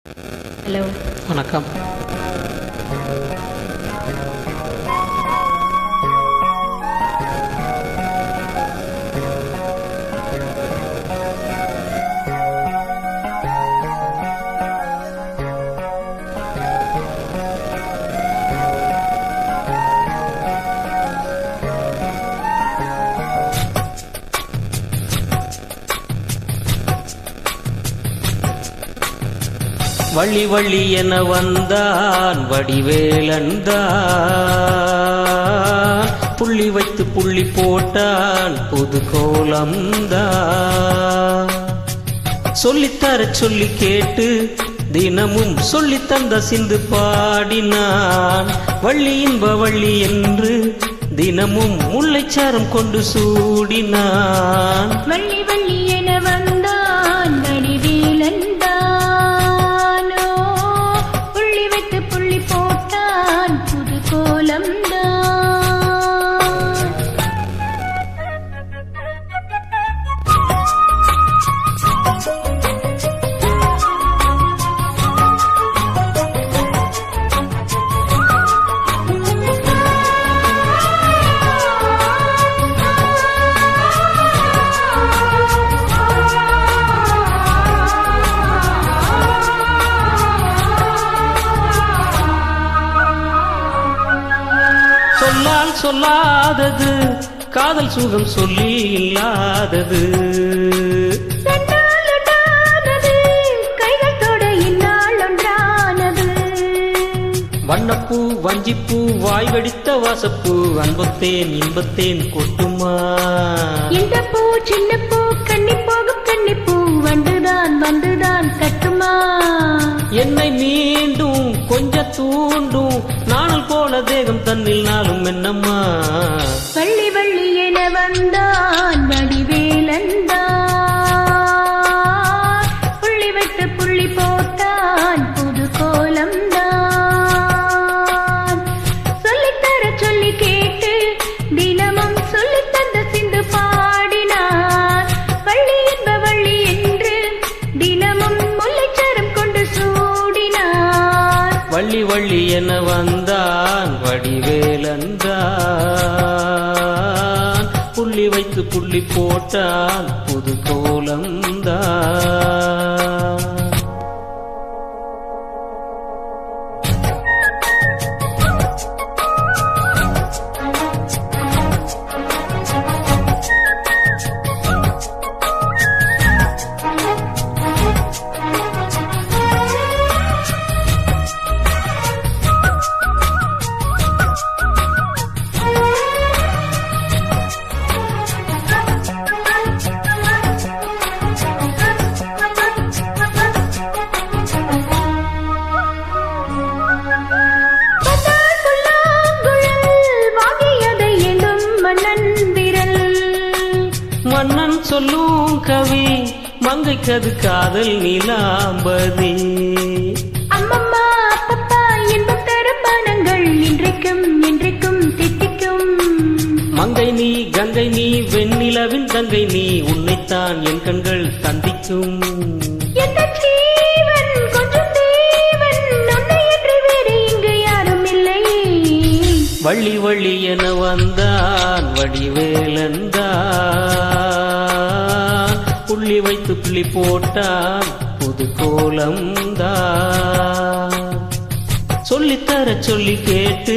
Hello, வணக்கம். வள்ளி வள்ளி என வந்தான் வடிவேலந்தான், புள்ளி வைத்து புள்ளி போட்டான் புது கோலம்தான். சொல்லித்தர சொல்லி கேட்டு தினமும் சொல்லி தந்த சிந்து பாடினான். வள்ளி இன்ப வள்ளி என்று தினமும் முல்லைச்சாரம் கொண்டு சூடினான். வள்ளி வள்ளி என வந்தான் வடிவேலந்தானோ, புள்ளி வைத்து புள்ளி போட்டான் புது கோலம்தான். சொல்லால் சொல்லாதது காதல் சுகம் சொல்லி இல்லாதது. கைகள் தொட இந்நாள் ஒன்றானது. வண்ணப்பூ வஞ்சிப்பூ வாய் வெடித்த வாசப்பூ அன்பத்தேன் இன்பத்தேன் கொட்டுமா. இந்த பூ சின்ன பூ கண்ணி போகும் கண்ணிப்பூ வந்துதான் வந்துதான் கட்டுமா. என்னை மீண்டும் கொஞ்ச தூண்டும் நாணல் போல தேகம் தன்னில் நாளும் என்னம்மா. வள்ளி வள்ளி என வந்தான் வடிவேலந்தான், புள்ளி வைத்து புள்ளி போட்டான் புது கோலம்தான். சொல்லித்தர சொல்லி கேட்டு தினமும் சொல்லி தந்த சிந்து பாடினான். வள்ளி என்ப வள்ளி என்று தினமும் முல்லைச்சாரம் கொண்டு சூடினான். வள்ளி வள்ளி என வந்தான் வடிவேலந்தான், புள்ளி வைத்து புள்ளி போட்டான் புது கோலம்தான். மன்னன் சொல்லும் கவி மங்கைக்கது காதல் நீலாம்பதி. அம்மம்மா அப்பப்பா இன்பம் தரும் பானங்கள் இன்றைக்கும் இன்றைக்கும் தித்திக்கும். மங்கை நீ கங்கை நீ வெண்ணிலவின் தங்கை நீ, உன்னைத்தான் என் கண்கள் சந்திக்கும். எந்த ஜீவன் கொஞ்சம் தேவன், உன்னை என்று வேறு இங்கு யாரும் இல்லை. வள்ளி வள்ளி என வந்தான் வடிவேலந்தான், புள்ளி வைத்து புள்ளி போட்டான் புது கோலம்தான். சொல்லித்தர சொல்லி கேட்டு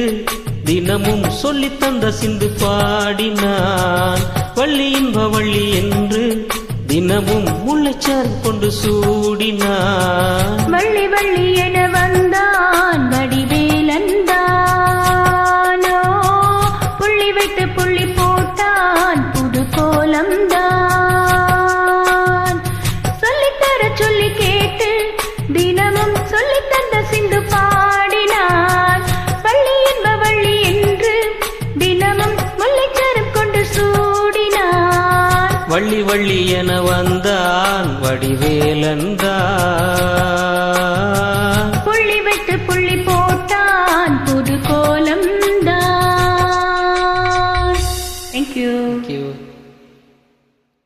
தினமும் சொல்லி தந்த சிந்து பாடினான். வள்ளி இன்ப வள்ளி என்று தினமும் முல்லைச்சாரம் கொண்டு சூடினான். வள்ளி வள்ளி என வந்தான் வடிவேலந்தானோ, புள்ளி வைத்து புள்ளி போட்டான் புது கோலம்தான். சொல்லித்தர சொல்லி கேட்டு தினமும் சொல்லி தந்த சிந்து பாடினான். வள்ளி என்ப வள்ளி என்று தினமும் முல்லைச்சாரம் கொண்டு சூடினான். வள்ளி வள்ளி என வந்தான் வடிவேலந்தான்,